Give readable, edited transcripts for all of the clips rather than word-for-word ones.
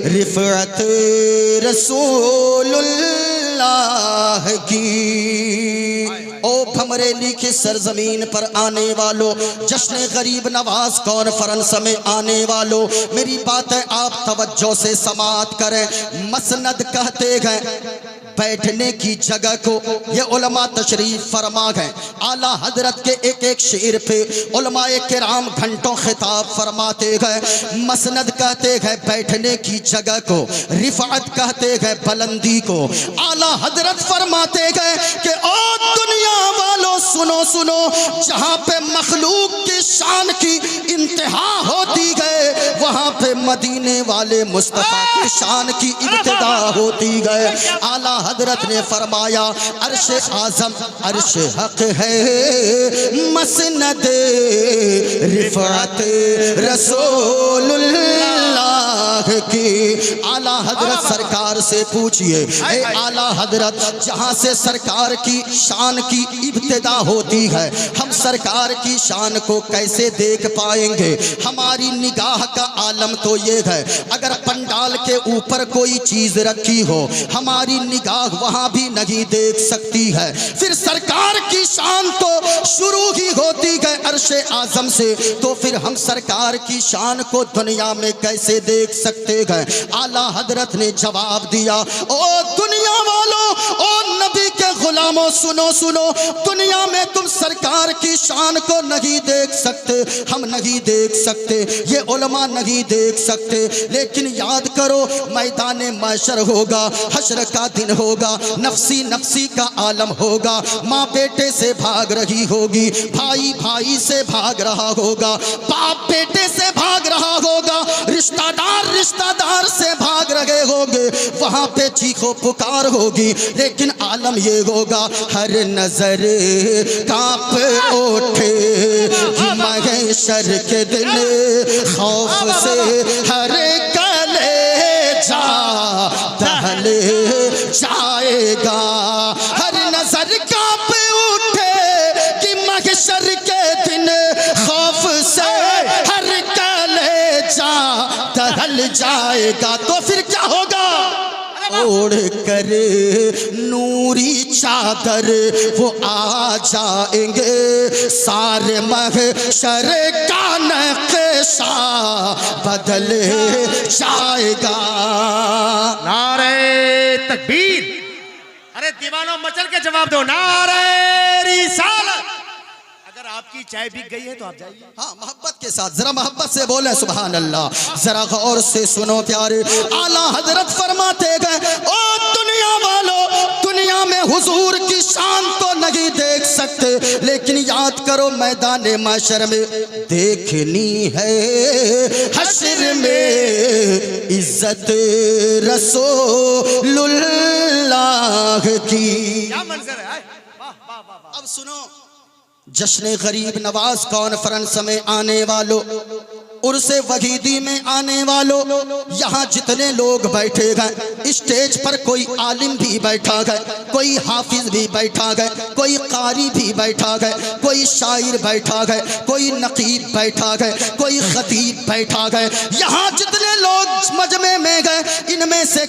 रिफ़अत रसूलुल्लाह की। ओ भमरेली की सरजमीन पर आने वालों, जश्न गरीब नवाज कॉन्फ्रेंस में आने वालों, मेरी बातें आप तवज्जो से समाअत करें। मसनद कहते हैं बैठने की जगह को, ये उलमा तशरीफ फरमा गए। आला हजरत के एक एक शेर पे उलमाए किराम घंटों खिताब फरमाते गए। मसनद कहते हैं बैठने की जगह को, रिफ़अत कहते हैं बुलंदी को। आला हजरत फरमाते गए कि ओ दुनिया वालों सुनो सुनो, जहाँ पे मखलूक की शान की इंतहा होती गए, वहाँ पे मदीने वाले मुस्तफा की शान की इब्तिदा होती गए। आला हजरत ने फरमाया अर्श आज़म अर्श हक है, मसनद रिफ़अत रसूलुल्लाह की। आला हजरत सरकार से पूछिए, ए आला हजरत, जहाँ से सरकार की शान की इब्तिदा होती है, हम सरकार की शान को कैसे देख पाएंगे? हमारी निगाह का आलम तो ये है, अगर पंडाल के ऊपर कोई चीज रखी हो, हमारी निगाह वहां भी नहीं देख सकती है। फिर सरकार की शान तो शुरू ही होती है अर्शे आजम से, तो फिर हम सरकार की शान को दुनिया में कैसे देख सकते हैं? आला हजरत ने जवाब दिया, ओ दुनिया वालों, ओ नबी के गुलामों, सुनो सुनो, दुनिया में तुम सरकार की शान को नहीं देख सकते, हम नहीं देख सकते, ये उलमा नहीं देख सकते, लेकिन याद करो मैदान महशर होगा, हश्र का दिन होगा, नफसी नफसी का आलम होगा, माँ बेटे से भाग रही होगी, भाई भाई से भाग रहा होगा, बाप बेटे से भाग रहा होगा, रिश्तेदार रिश्तेदार से भाग रहे होंगे, वहां पे चीखो पुकार होगी, लेकिन आलम ये होगा हर नजर कांप उठे महशर के दिन, खौफ से हर कलेजा दहले जाएगा। हर नजर कांप उठे कि महशर के दिन, खौफ से हर कलेजा दहल जाएगा। तो फिर क्या होगा? ओढ़ कर नूरी चादर वो आ जाएंगे, सारे महशर का नक्शा बदल जाएगा। नारे तकबीर! अरे दीवानों मचल के जवाब दो, नारे रिसालत! अगर आपकी चाय बिक गई है तो आप जाइए। हाँ, मोहब्बत के साथ जरा मोहब्बत से बोले सुभान अल्लाह। जरा गौर से सुनो प्यारे, आला हजरत फरमाते गए, ओ दुनिया वालों, दुनिया में हुजूर की शान तो नहीं देख सकते, लेकिन याद करो मैदान महशर में देखनी है, हश्र में इज्जत रसूलुल्लाह की। क्या मंजर है? वाह वाह वाह। अब सुनो, जश्न गरीब नवाज कॉन्फ्रेंस में आने वालों, उर्से वहीदी में आने वालों, यहाँ जितने लोग बैठे गए, स्टेज पर कोई आलिम भी बैठा गए, कोई हाफिज भी बैठा गए, कोई कारी भी बैठा गए, कोई शायर बैठा गए, कोई नकीब बैठा गए, कोई खतीब बैठा गए। यहाँ जितने लोग मजमे में गए, इनमें से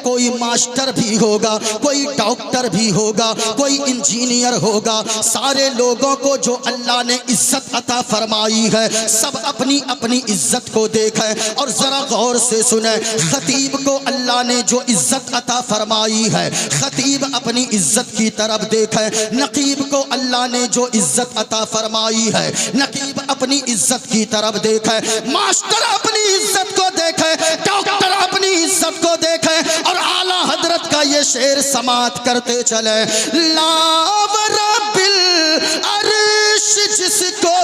कोई मास्टर भी होगा, कोई डॉक्टर भी होगा, कोई इंजीनियर होगा। सारे लोगों को जो अल्लाह ने इज्जत अता फरमाई है, सब अपनी अपनी इज्जत को देखे और जरा गौर से सुने। खतीब को अल्लाह ने जो इज्जत अता फरमाई है, खतीब अपनी इज्जत की तरफ देखे। नकीब को अल्लाह ने जो इज्जत अता फरमाई है, नकीब अपनी इज्जत की तरफ देखे। मास्टर अपनी इज्जत को देखे, डॉक्टर अपनी इज्जत को देखे। और आला हजरत का ये शेर समात करते चले, लावरबिल अर्श जिसको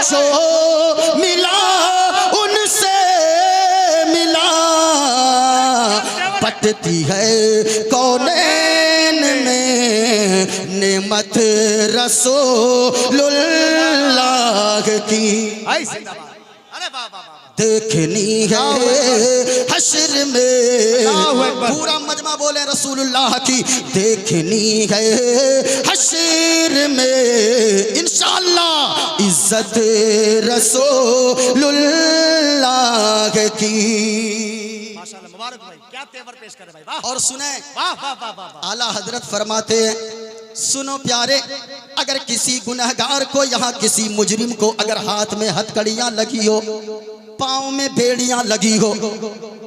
जो मिला उनसे मिला, पटती है कौनैन में नेमत रसूलुल्लाह की। देखनी है हश्र में, पूरा मजमा बोले रसूलुल्लाह की। देखनी है हश्र में इंशाअल्लाह इज्जत रसूलुल्लाह की। मुबारक भाई, क्या तेवर पेश करे भाई, वाह और सुने, वाह वाह वाह वाह वाह। आला हजरत फरमाते हैं, सुनो प्यारे, अगर किसी गुनहगार को, यहाँ किसी मुजरिम को अगर हाथ में हथकड़ियां लगी हो, पाँव में बेड़ियां लगी हो,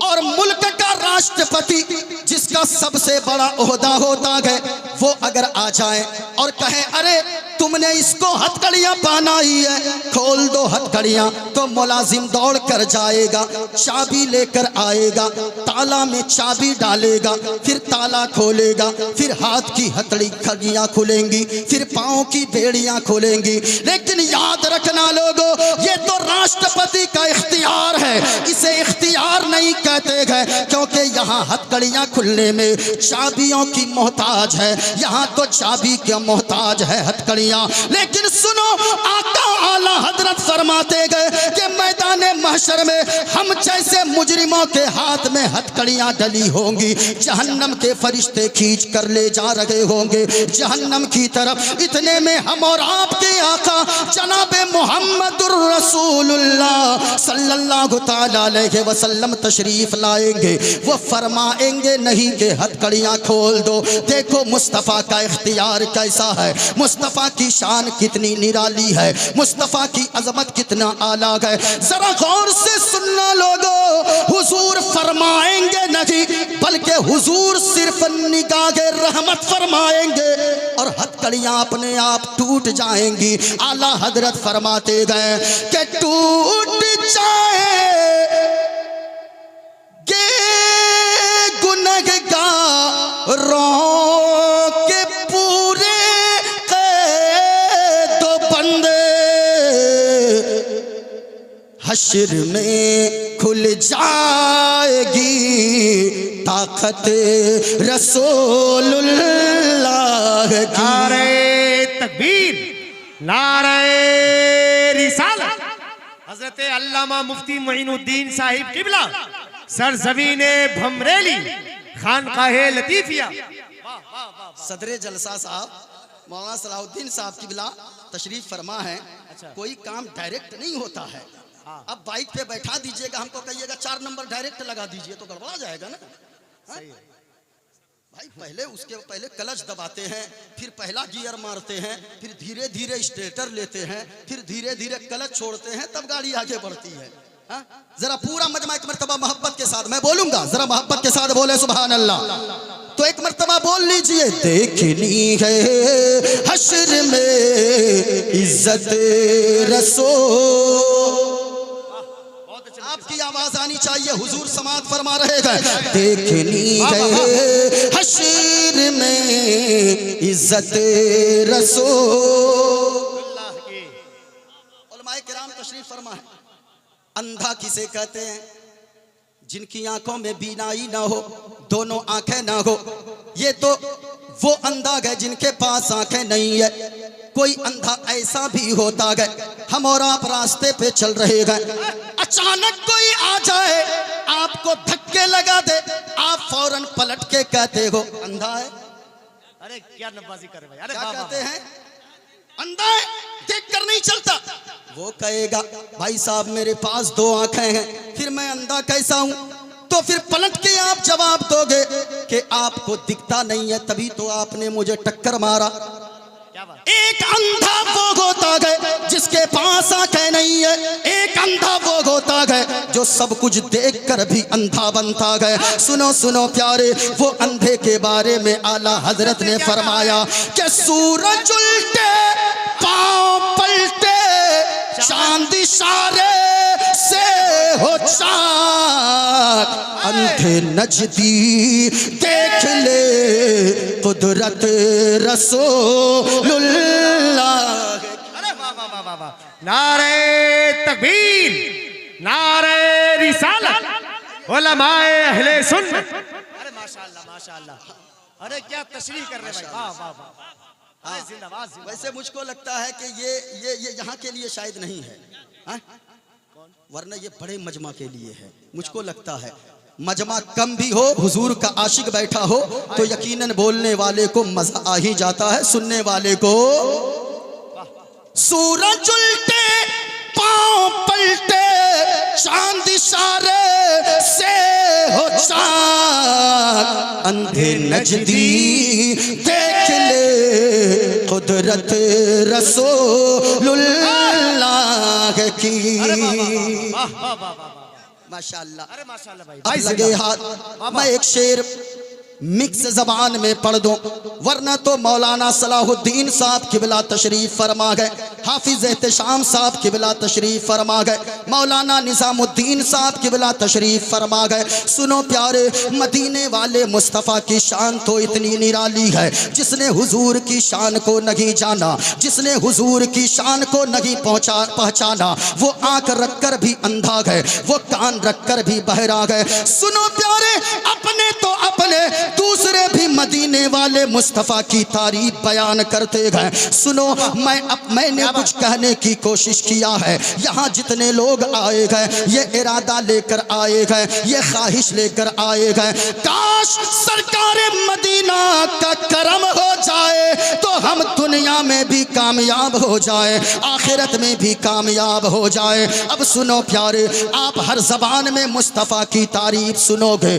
और मुल्क का राष्ट्रपति जिसका सबसे बड़ा ओहदा होता है वो अगर आ जाए और कहे अरे तुमने इसको हथकड़ियां पहनाई है, खोल दो हथकड़ियां, तो मुलाजिम दौड़ कर जाएगा, चाबी लेकर आएगा, ताला में चाबी डालेगा, फिर ताला खोलेगा, फिर हाथ की हथकड़ियां खुलेंगी, फिर पाँव की बेड़ियां खुलेंगी। लेकिन याद रखना लोगों, ये तो राष्ट्रपति का इख्तियार है, इसे इख्तियार नहीं कहते हैं, क्योंकि यहाँ हथकड़ियां खुलने में चाबियों की मोहताज है, यहाँ तो चाबी के मोहताज है हथकड़ियां। लेकिन सुनो, आका आला हजरत फरमाते गए कि मैदान महशर में हम जैसे मुजरिमों के हाथ में हथकड़ियां डली होंगी, जहन्नम के फरिश्ते खींच कर ले जा रहे होंगे जहन्नम की तरफ। इतने में हम और आपके आका जनाबे मोहम्मदुर रसूलुल्लाह सल्लल्लाहु ताला अलैहि वसल्लम तशरीफ लाएंगे। वो फरमाएंगे नहीं कि हथकड़ियां खोल दो। देखो मुस्तफ़ा का इख्तियार कैसा है, मुस्तफ़ा की शान कितनी निराली है, मुस्तफ़ा की अजमत कितना आला है। जरा गौर से सुनना लोगों, हुजूर फरमाएंगे नहीं बल्कि हुजूर सिर्फ निगाहे रहमत फरमाएंगे और हथकड़ियां अपने आप टूट जाएंगी। आला हजरत फरमाते गए कि टूट जाएंगे गुनहगारों के पूरे कैद बंदे, हश्र में खुल जाएगी ताकत रसूलुल्लाह की। नारे तकबीर, नारे रिसालत। हजरत अल्लामा मुफ्ती मोइनुद्दीन साहिब किबला सरजमीने भमरेली खानकाहे लतीफिया। सदरे जलसा साहब मौलाना सलाहुद्दीन साहब किबला तशरीफ फरमा है। कोई काम डायरेक्ट नहीं होता है। अब बाइक पे बैठा दीजिएगा, हमको कहिएगा 4 नंबर डायरेक्ट लगा दीजिए, तो गड़बड़ा जाएगा ना। सही है भाई, पहले उसके पहले क्लच दबाते हैं, फिर पहला गियर मारते हैं, फिर धीरे धीरे स्टेटर लेते हैं, फिर धीरे धीरे क्लच छोड़ते हैं, तब गाड़ी आगे बढ़ती है। जरा पूरा मजमा एक मर्तबा मोहब्बत के साथ मैं बोलूंगा, जरा मोहब्बत के साथ बोले सुभान अल्लाह। तो एक मर्तबा बोल लीजिए, देखनी है हश्र में इज्जत रसूल। आपकी आवाज आनी चाहिए, हुजूर समात फरमा रहे हैं, देखनी है हश्र में इज्जत रसूल। उलमाए किराम तशरीफ फरमा है। अंधा किसे कहते हैं? जिनकी आंखों में बीनाई ना हो, दोनों आंखें ना हो। ये तो वो अंधा है जिनके पास आंखें नहीं है। कोई अंधा ऐसा भी होता है, हम और आप रास्ते पे चल रहे हैं, अचानक कोई आ जाए, आपको धक्के लगा दे, आप फौरन पलट के कहते हो अंधा है। अरे क्या नवाजी करे भाई, अरे क्या कहते हैं? अंधा है, देख कर नहीं चलता। वो कहेगा भाई साहब मेरे पास 2 आंखें हैं, फिर मैं अंधा कैसा हूं? तो फिर पलट के आप जवाब दोगे कि आपको दिखता नहीं है, तभी तो आपने मुझे टक्कर मारा। एक अंधा वो होता है जिसके पास आंखें नहीं है, एक अंधा वो होता है जो सब कुछ देखकर भी अंधा बनता है। सुनो सुनो प्यारे, वो अंधे के बारे में आला हजरत ने फरमाया कि सूरज उल्टे पांव पलटे, चांद इशारे से हो चाक, अंधे नजदी देख ले कुदरत रसूलुल्लाह। अरे वाह वाह वाह वाह वाह, नारे तकबीर, नारे रिसालत, उलमाए अहले सुन्नत। अरे माशाअल्लाह माशाअल्लाह, अरे क्या तशरीह कर रहे भाई, वाह वाह वाह। अरे जिंदाबाद। वैसे मुझको लगता है कि ये यहाँ के लिए शायद नहीं है, वरना ये बड़े मजमा के लिए है। मुझको लगता है मजमा कम भी हो, हुजूर का आशिक बैठा हो तो यकीनन बोलने वाले को मजा आ ही जाता है, सुनने वाले को। सूरज उल्टे पांव पलटे, चांद इशारे से हो चांद, अंधे नजदी देख ले कुदरत रसूलुल्लाह की। माशाअल्लाह। अरे माशाअल्लाह भाई। अब लगे हाथ मैं एक शेर मिक्स जबान में पढ़ दूं, वरना तो मौलाना सलाहुद्दीन साहब किबला तशरीफ फरमा गए, हाफिज एहतशाम साहब किबला तशरीफ फरमा गए, मौलाना निजामुद्दीन साहब किबला तशरीफ फरमा गए। सुनो प्यारे, मदीने वाले मुस्तफ़ा की शान तो इतनी निराली है, जिसने हुजूर की शान को नहीं जाना, जिसने हुजूर की शान को नहीं पहचाना, वो आंख रखकर भी अंधा गए, वो कान रखकर भी बहरा गए। सुनो प्यारे, अपने तो अपने, दूसरे भी मदीने वाले मुस्तफ़ा की तारीफ बयान करते गए। सुनो, मैंने कुछ कहने की कोशिश किया है। यहाँ जितने लोग आए गए, ये इरादा लेकर आए गए, ये ख्वाहिश लेकर आए गए, काश सरकार मदीना का करम हो जाए तो हम दुनिया में भी कामयाब हो जाए, आखिरत में भी कामयाब हो जाए। अब सुनो प्यारे, आप हर जबान में मुस्तफ़ा की तारीफ सुनोगे,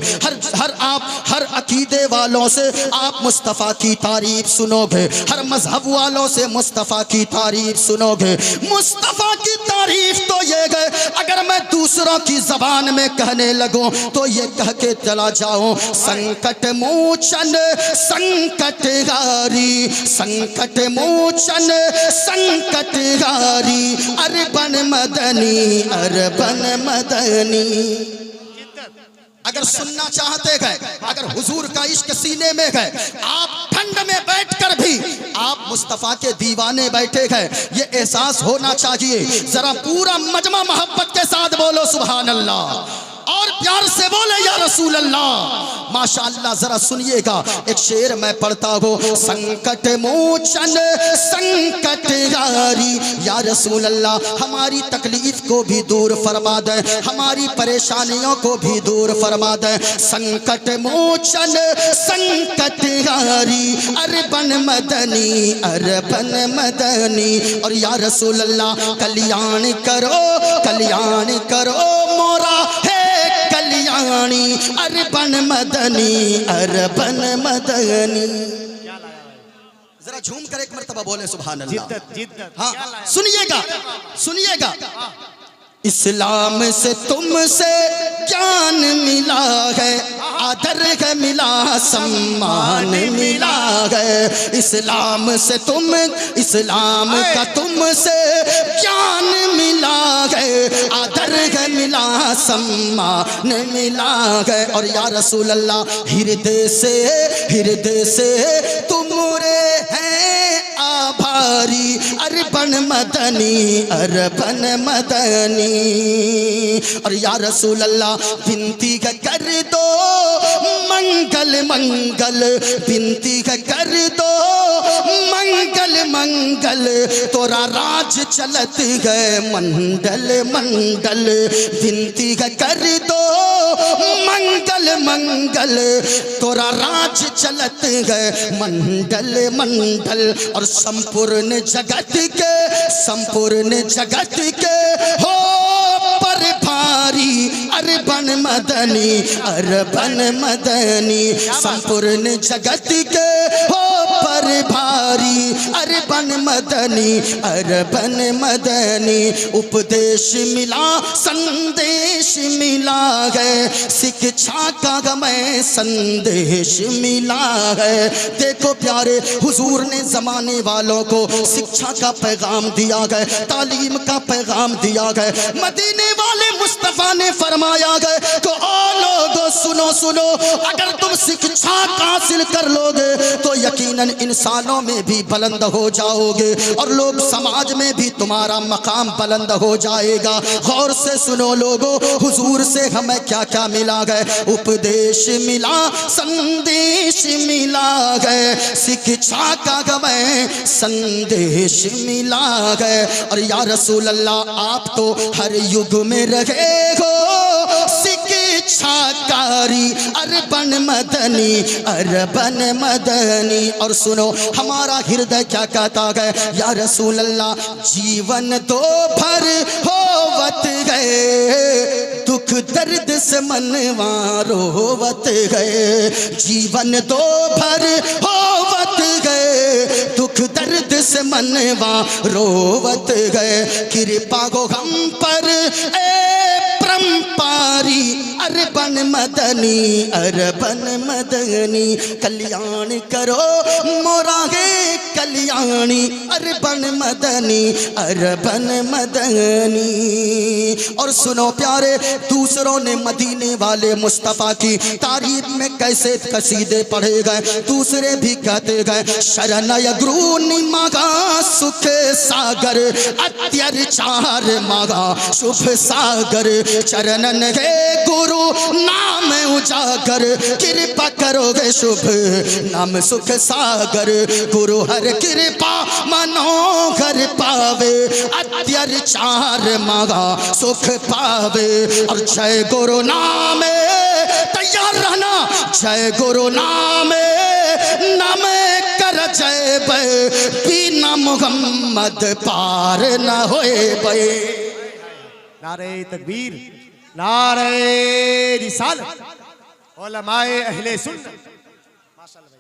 हर अकीदे वालों से आप मुस्तफ़ा की तारीफ सुनोगे, हर मजहब वालों से मुस्तफ़ा की तारीफ सुनोगे। मुस्तफ़ा की तारीफ तो ये गए, अगर मैं दूसरों की जबान में कहने लगूं तो ये कह के चला जाऊं, संकट मोचन संकटहारी, संकट मोचन संकटहारी, अरबन मदनी, अरबन मदनी। अगर सुनना चाहते गए, अगर हुजूर का इश्क सीने में गए, आप ठंड में बैठकर भी आप मुस्तफ़ा के दीवाने बैठे गए, ये एहसास होना चाहिए। जरा पूरा मजमा मोहब्बत के साथ बोलो सुभान अल्लाह, और प्यार से बोले या रसूल अल्लाह। माशाअल्लाह। जरा सुनिएगा, एक शेर मैं पढ़ता हूँ, संकट मोचन संकटहारी, या रसूल अल्लाह हमारी तकलीफ को भी दूर फरमा दे, हमारी परेशानियों को भी दूर फरमा दे। संकट मोचन संकटहारी, अरबन मदनी, अरबन मदनी, और या रसूल अल्लाह कल्याण करो मोरा है कल्याणी, अरबन मदनी, अरबन मदनी। जरा झूम कर एक मर्तबा बोले सुभान अल्लाह। हाँ सुनिएगा, इस्लाम से तुमसे ज्ञान मिला है, आदर है मिला, सम्मान मिला है। इस्लाम का तुमसे ज्ञान मिला है, आदर है मिला, सम्मान मिला है। और या रसूल अल्लाह हृदय से तुमरे हैं आभारी, अरबन मदनी, अरबन मदनी। और या रसूल अल्लाह विनती कर दो मंगल, विनती कर दो मंगल, तोरा राज चलत गए मंडल, विनती कर दो मंगल, तोरा राज चलत गए मंडल। और संपूर्ण जगत के हो पर भारी, अरबन मदनी, अरबन मदनी। संपूर्ण जगत के हो पर भारी, अरबन मदनी, अरबन मदनी। उपदेश मिला, संदेश मिला है, शिक्षा का हमें संदेश मिला है। देखो प्यारे, हुजूर ने जमाने वालों को शिक्षा का पैगाम दिया गया, तालीम का पैगाम दिया गया। मदीने वाले मुस्तफा ने फरमाया गया तो ओ लोगो सुनो, अगर तुम शिक्षा हासिल कर लोगे तो यकीनन इंसानों में भी बुलंद हो जाओगे और लोग समाज में भी तुम्हारा मकाम बुलंद हो जाएगा। गौर से सुनो लोगो, हुजूर से हमें क्या क्या मिला गया, उपदेश मिला, संदेश मिला गया, शिक्षा का हमें संदेश मिला गया। और या रसूल अल्लाह आप तो हर युग में रहे हो, शिक्षा इच्छाकारी अरबन मदनी, अरबन मदनी। और सुनो हमारा हृदय क्या कहता है, या रसूल अल्लाह जीवन तो भर होवत गए, दुख दर्द से मनवा रोवत गए, जीवन तो भर होवत गए, दुख दर्द से मनवा रोवत गए। कृपा को हम पर परम्पारी अरबन मदनी, अरबन मदनी। कल्याण करो मोरागे कल्याणी, अरबन मदनी, अरबन मदनी। और सुनो प्यारे, दूसरों ने मदीने वाले मुस्तफ़ा की तारीफ में कैसे कसीदे पढ़े गए, दूसरे भी कहते गए शरणय गुरु मागा सुख सागर, अत्याचार मागा शुभ सागर, चरणन हे गुरु नाम उजागर, कृपा करोगे शुभ नाम सुख सागर, गुरु हर कृपा मनोहर पावे, अत्याचार मागा सुख पावे। और जय गुरु नाम तैयार रहना, जय गुरु नाम नाम कर जय बे, बिना मोहम्मद पार न होए बे। नारे तकबीर, नारे रिसालत, उलमाए अहले सुन्नत।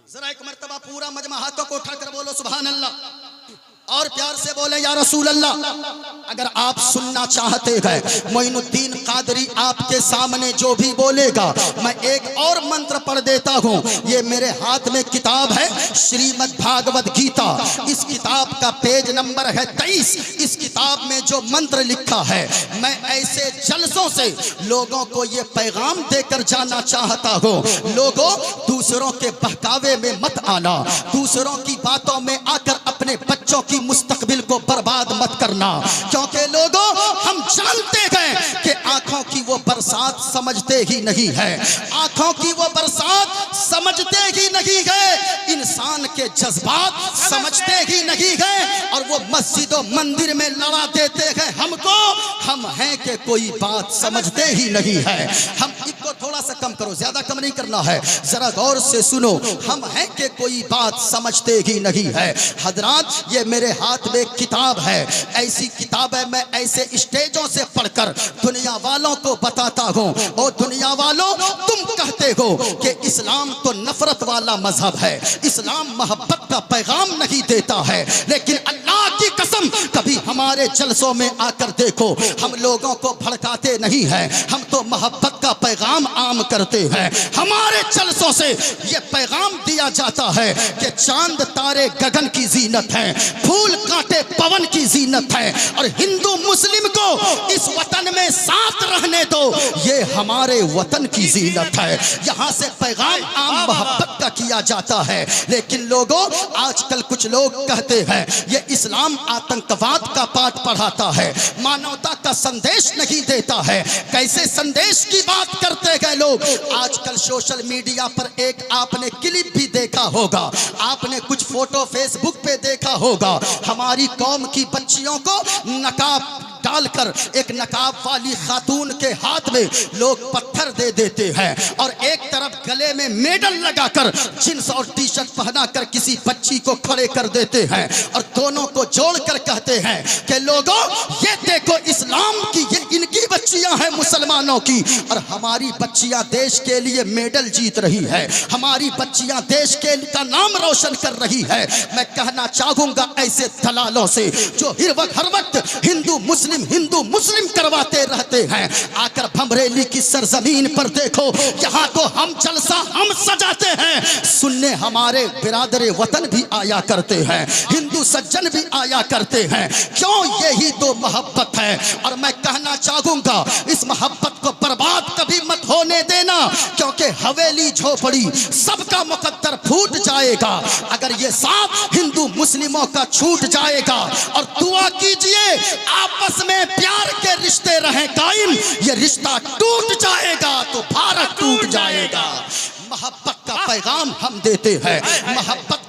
जरा एक मर्तबा पूरा मजमा हाथों को उठाकर बोलो सुभान अल्लाह, और प्यार से बोले या रसूल अल्लाह। अगर आप सुनना चाहते हैं मोइनुद्दीन कादरी आपके सामने जो भी बोलेगा, मैं एक और मंत्र पढ़ देता हूँ। ये मेरे हाथ में किताब है श्रीमद् भागवत गीता, इस किताब का पेज नंबर है 23। इस किताब में जो मंत्र लिखा है, मैं ऐसे जलसों से लोगों को ये पैगाम देकर जाना चाहता हूँ, लोगों दूसरों के बहकावे में मत आना, दूसरों की बातों में आकर अपने बच्चों की मुस्तकबिल को बर्बाद मत करना। क्योंकि लोगों हम जानते हैं कि आंखों की वो बरसात समझते ही नहीं है, आंखों की वो बरसात समझते ही नहीं है, इंसान के जज्बात समझते ही नहीं है, और वो मस्जिदों मंदिर में लड़ा देते हैं हमको, हम हैं कि कोई बात समझते ही नहीं है। हम इसको थोड़ा सा कम करो, ज्यादा कम नहीं करना है, जरा गौर से सुनो, हम हैं कि कोई बात समझते ही नहीं है। हजरात ये मेरे हाथ में किताब है, ऐसी किताब है, मैं ऐसे स्टेजों से पढ़कर दुनिया वालों को बताता हूँ। और दुनिया वालों, तुम कहते हो कि इस्लाम तो नफरत वाला मजहब है, इस्लाम मोहब्बत का पैगाम नहीं देता है, लेकिन अल्लाह की कसम कभी हमारे जलसों में आकर देखो, हम लोगों को भड़काते नहीं है, हम तो मोहब्बत का पैगाम आम करते हैं। हमारे जलसों से ये पैगाम दिया जाता है कि चांद तारे गगन की जीनत है, फूल कांटे पवन की जीनत है, और हिंदू मुस्लिम को इस वतन में साथ रहने दो, ये हमारे वतन की जीनत है। यहाँ से पैगाम आम मोहब्बत का किया जाता है। लेकिन लोगों, आजकल कुछ लोग कहते हैं ये इस्लाम आतंकवाद का पाठ पढ़ाता है, मानवता का संदेश नहीं देता है। कैसे संदेश की बात करते हैं लोग। आजकल सोशल मीडिया पर एक आपने क्लिप भी देखा होगा, आपने कुछ फोटो फेसबुक पे देखा होगा, हमारी कौम की बच्चियों को नकाब डालकर एक नकाब वाली खातून के हाथ में लोग पत्थर दे देते हैं, और एक तरफ गले में मेडल लगाकर जींस और टी शर्ट पहनाकर किसी बच्ची को खड़े कर देते हैं, और दोनों को जोड़कर कहते हैं कि लोगों ये देखो इस्लाम की, ये इनकी बच्चियां हैं मुसलमानों की, और हमारी बच्चियां देश के लिए मेडल जीत रही है, हमारी बच्चियां देश के का नाम रोशन कर रही है। मैं कहना चाहूंगा ऐसे दलालों से जो हर वक्त हिंदू मुस्लिम करवाते रहते हैं, आकर भमरेली की सरजमीन पर देखो, यहाँ तो हम जलसा हम सजाते हैं, सुनने हमारे बिरादरे वतन भी आया करते हैं, हिंदू सज्जन भी आया करते हैं। क्यों? यही तो मोहब्बत है। और मैं कहना चाहूंगा इस मोहब्बत को बर्बाद कभी मत होने देना, क्योंकि हवेली झोपड़ी सबका मुकद्दर फूट जाएगा अगर ये साथ हिंदू मुस्लिमों का छूट जाएगा। और दुआ कीजिए आपस में प्यार के रिश्ते रहें कायम, ये रिश्ता टूट जाएगा तो भारत टूट जाएगा। मोहब्बत का पैगाम हम देते हैं, मोहब्बत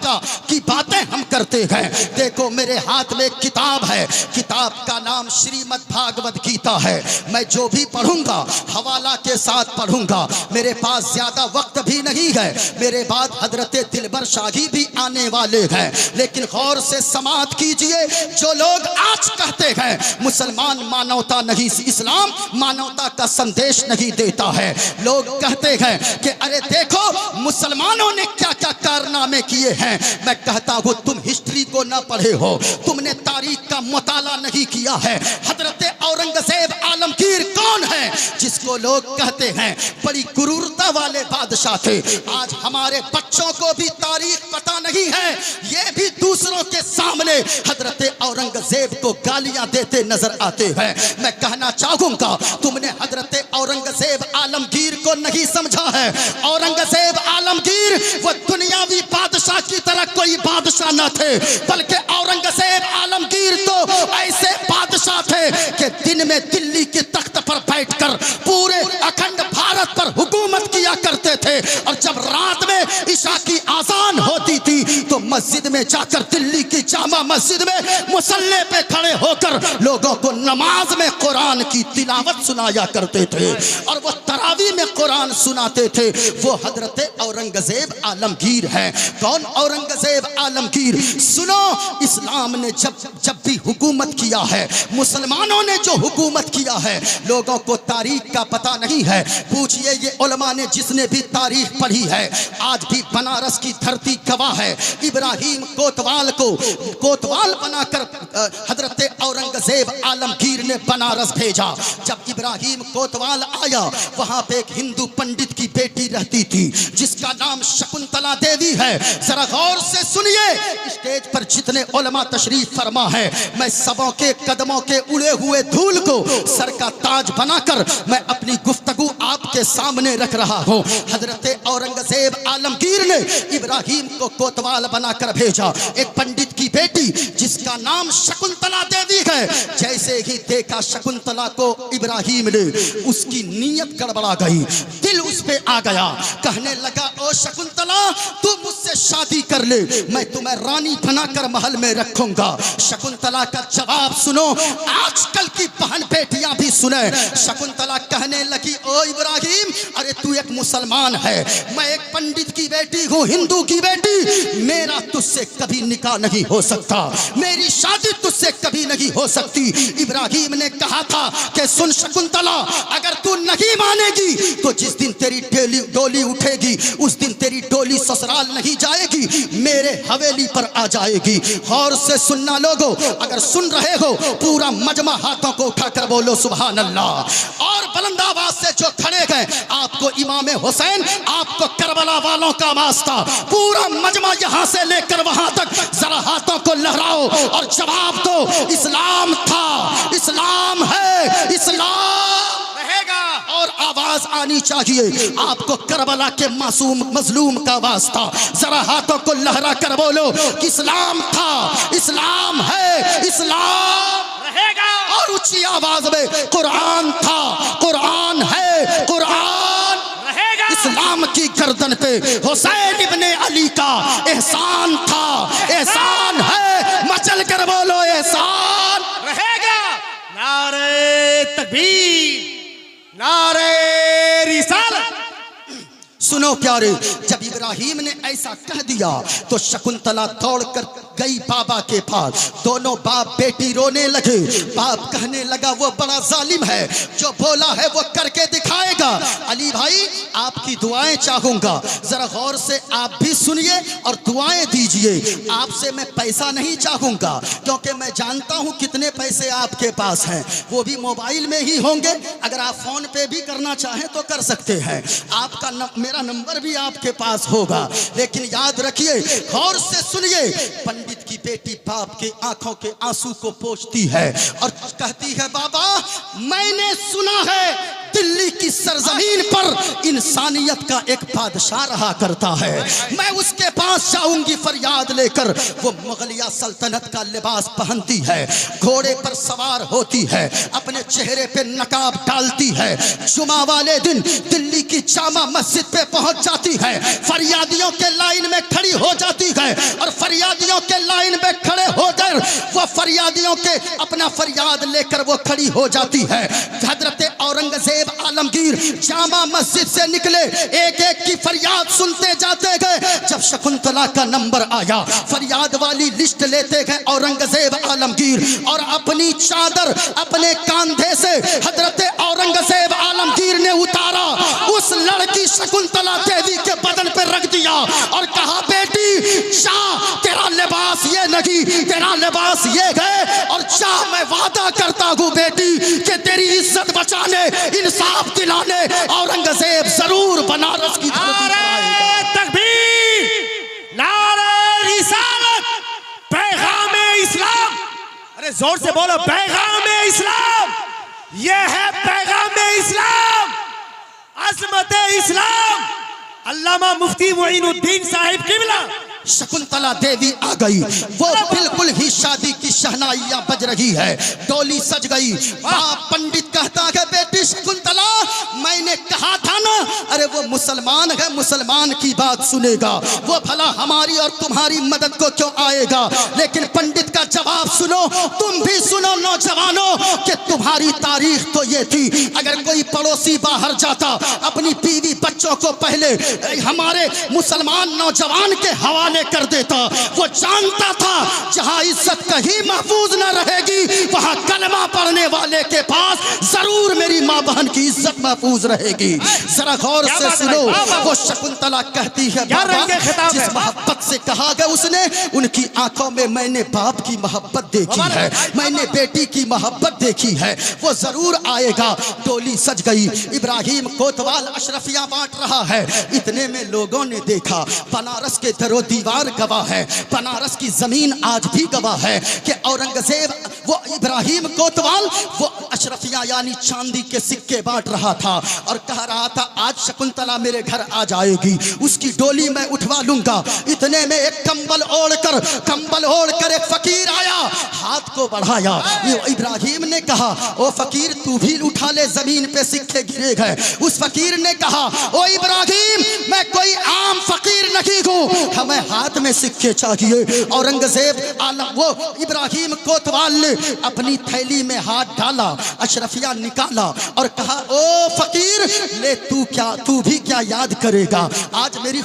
की बातें हम करते हैं। देखो मेरे हाथ में एक किताब है, किताब का नाम श्रीमद् भागवत गीता है। मैं जो भी पढ़ूंगा हवाला के साथ पढ़ूंगा। मेरे पास ज्यादा वक्त भी नहीं है, मेरे बाद हजरत दिलबर शाही भी आने वाले हैं। लेकिन गौर से समाअत कीजिए, जो लोग आज कहते हैं मुसलमान मानवता नहीं, इस्लाम मानवता का संदेश नहीं देता है, लोग कहते हैं कि अरे देखो मुसलमानों ने क्या क्या कारनामे किए हैं। मैं कहता हूं तुम हिस्ट्री को ना पढ़े हो, तुमने तारीख का मुताला नहीं किया है। हजरत औरंगजेब आलमगीर कौन है जिसको लोग कहते हैं बड़ी क्रूरता वाले बादशाह थे। आज हमारे बच्चों को भी तारीख पता नहीं है, ये भी दूसरों के सामने हजरत औरंगजेब को गालियां देते नजर आते हैं। मैं कहना चाहूंगा तुमने हजरत औरंगजेब आलमगीर को नहीं समझा है। औरंगजेब आलमगीर वो दुनियावी बादशाह की तरह कोई बादशाह न थे, बल्कि औरंगजेब आलमगीर तो ऐसे बादशाह थे कि दिन में दिल्ली के तख्त पर बैठकर पूरे अखंड भारत पर हुकूमत किया करते थे, और जब रात में ईशा की आजान होती थी तो मस्जिद में जाकर, दिल्ली की जामा मस्जिद में मुसल्ले पे खड़े होकर लोगों को नमाज में कुरान की तिलावत सुनाया करते थे, और वो तरावी में कुरान सुनाते थे। वो हजरत औरंगजेब आलमगीर है। कौन औरंगजेब आलमगीर? सुनो, इस्लाम ने जब भी हुकूमत किया है, मुसलमानों ने जो हुकूमत किया है, लोगों को तारीख का पता नहीं है। पूछिए ये उलमा ने, जिसने भी तारीख पढ़ी है, आज भी बनारस की धरती गवाह है। इब्राहिम कोतवाल को कोतवाल बनाकर हजरत औरंगजेब आलमगीर ने बनारस भेजा। जब इब्राहिम कोतवाल आया, वहां पे एक हिंदू पंडित की बेटी रहती थी जिसका नाम शकुंतला देवी है। जरा गौर से सुनिए, स्टेज पर जितने उलमा तशरीफ फरमा है, मैं सबों के कदमों के उड़े हुए धूल को सर का ताज बनाकर मैं अपनी गुफ्तगू आपके सामने रख रहा हूं। हजरत औरंगजेब आलमगीर ने इब्राहिम को कोतवाल बनाकर भेजा, एक पंडित की बेटी जिसका नाम शकुंतला देवी है। जैसे ही देखा शकुंतला को इब्राहिम ने, उसकी नीयत गड़बड़ा गई, दिल उस पे आ गया। कहने लगा, ओ शकुंतला, तू मुझसे शादी कर ले, मैं तुम्हें रानी बनाकर महल में रखूंगा। शकुंतला का जवाब सुनो, आजकल की बहन बेटियां भी सुने। शकुंतला कहने लगी, ओ इब्राहिम, अरे तू एक मुसलमान है, मैं एक पंडित की बेटी हूँ, हिंदू की बेटी, मेरा तुझसे कभी निकाह नहीं हो सकता, मेरी शादी तुझसे कभी नहीं हो सकती। इब्राहिम ने कहा था कि सुन शकुंतला, अगर तू नहीं मानेगी तो जिस दिन तेरी डोली उठेगी उस दिन तेरी डोली ससुराल नहीं जाएगी, मेरे हवेली पर आ जाएगी। गौर से सुनना लोगों, अगर सुन रहे हो पूरा मजमा हाथों को उठाकर बोलो सुभान अल्लाह। और बुलंद आवाज से जो खड़े गए, आपको इमाम हुसैन, आपको करबला वालों का वास्ता, पूरा मजमा यहां से लेकर वहां तक जरा हाथों को लहराओ और जवाब दो, इस्लाम था, इस्लाम है, इस्लाम रहेगा। और आवाज आनी चाहिए आपको करबला के मासूम मजलूम का वास्ता, जरा हाथों को लहरा कर बोलो कि इस्लाम था, इस्लाम है, इस्लाम रहेगा। और ऊंची आवाज में कुरान था, कुरान है, कुरान रहेगा। इस्लाम की गर्दन पे हुसैन इब्ने अली का एहसान था, एहसान है, मचल कर बोलो एहसान रहेगा। नारे तकबीर, नारे रिसालत। सुनो प्यारे, जब इब्राहिम ने ऐसा कह दिया तो शकुंतला दौड़कर गई बाबा के पास। दोनों बाप बेटी रोने लगे। बाप कहने लगा, वो बड़ा जालिम है, जो बोला है वो करके दिखाएगा। अली भाई, आपकी दुआएं चाहूंगा, जरा गौर से आप भी सुनिए और दुआएं दीजिए। आपसे मैं पैसा नहीं चाहूंगा, क्योंकि मैं जानता हूं कितने पैसे आपके पास हैं, वो भी मोबाइल में ही होंगे। अगर आप फोन पे भी करना चाहें तो कर सकते हैं, आपका मेरा नंबर भी आपके पास होगा। लेकिन याद रखिए, गौर से सुनिए, पंडित की बेटी बाप के आंखों के आंसू को पोंछती है और कहती है, बाबा मैंने सुना है दिल्ली की सरजमीन पर इंसानियत का एक बादशाह रहा करता है, मैं उसके पास जाऊंगी फरियाद लेकर। वो मुगलिया सल्तनत का लिबास पहनती है, घोड़े पर सवार होती है, अपने चेहरे पे नकाब डालती है, जुमा वाले दिन दिल्ली की जामा मस्जिद पे पहुंच जाती है, फरियादियों के लाइन में खड़ी हो जाती है और फरियादियों के लाइन वो फरियादियों के अपना फरियाद लेकर वो खड़ी हो जाती है। हजरत औरंगजेब आलमगीर जामा मस्जिद से निकले, एक एक की फरियाद सुनते जाते गए। जब शकुंतला का नंबर आया, फरियाद वाली लिस्ट लेते गए औरंगजेब आलमगीर, और अपनी चादर अपने कंधे से हजरत औरंगजेब आलमगीर ने उतारा, उस लड़की शकुंतला देवी के बदन पे रख दिया और कहा, बेटी जा, तेरा लिबास ये नहीं, तेरा लिबास ये है, और जा, मैं वादा करता हूँ बेटी कि तेरी इज्जत बचाने, इंसाफ दिलाने औरंगजेब जरूर बनारस की धरती पर आएगा। तकबीर, नारे रिसालत, पैगाम इस्लाम, अरे जोर से बोलो, पैगाम इस्लाम, ये है पैगाम इस्लाम, अज़मत इस्लाम। अल्लामा मुफ्ती मुईनुद्दीन साहिब किबला। शकुंतला देवी आ गई, वो बिल्कुल ही शादी की शहनाइयां बज रही है, डोली सज गई। बाप पंडित कहता है, बेटी शकुंतला, मैंने कहा था ना, अरे वो मुसलमान है, मुसलमान की बात सुनेगा, वो भला हमारी और तुम्हारी मदद को क्यों आएगा। लेकिन पंडित का जवाब सुनो, तुम भी सुनो नौजवानों, कि तुम्हारी तारीख तो ये थी, अगर कोई पड़ोसी बाहर जाता अपनी बीवी बच्चों को पहले हमारे मुसलमान नौजवान के हवाले कर देता। वो जानता था जहां इज्जत कहीं महफूज न रहेगी, वहां कलमा पढ़ने वाले के पास जरूर मेरी मां बहन की इज्जत महफूज रहेगी। जरा गौर से सुनो, वो शकुंतला कहती है, बाबा, जिस मोहब्बत से कहा गया उसने, उनकी आंखों में मैंने बाप की मोहब्बत देखी है, मैंने बेटी की मोहब्बत देखी है, वो जरूर आएगा। डोली सज गई, इब्राहिम कोतवाल अशरफियां बांट रहा है। इतने में लोगों ने देखा, बनारस के दरो दीवार गवाह है, बनारस की जमीन आज भी गवाह है कि औरंगजेब, वो इब्राहिम कोतवाल, वो अशरफियां यानी चांदी के सिक्के बांट रहा था और कह रहा था, आज शकुंतला मेरे घर आ जाएगी, उसकी डोली मैं उठवा लूंगा। इतने में एक कंबल ओढ़कर एक फकीर आया, हाथ को बढ़ाया। इब्राहिम ने कहा, ओ फकीर, तू भी उठा ले, जमीन पे सिक्के गिरे गए। उस फकीर ने कहा, ओ इब्राहिम, मैं कोई आम फकीर नहीं हूं, हमें हाथ में सिक्के चाहिए। औरंगजेब आलम, वो इब्राहिम कोतवाल ने अपनी थैली में हाथ डाला, अशरफिया निकाला और कहा, ओ फकीर, ले, तू भी क्या याद करेगा, आज मेरी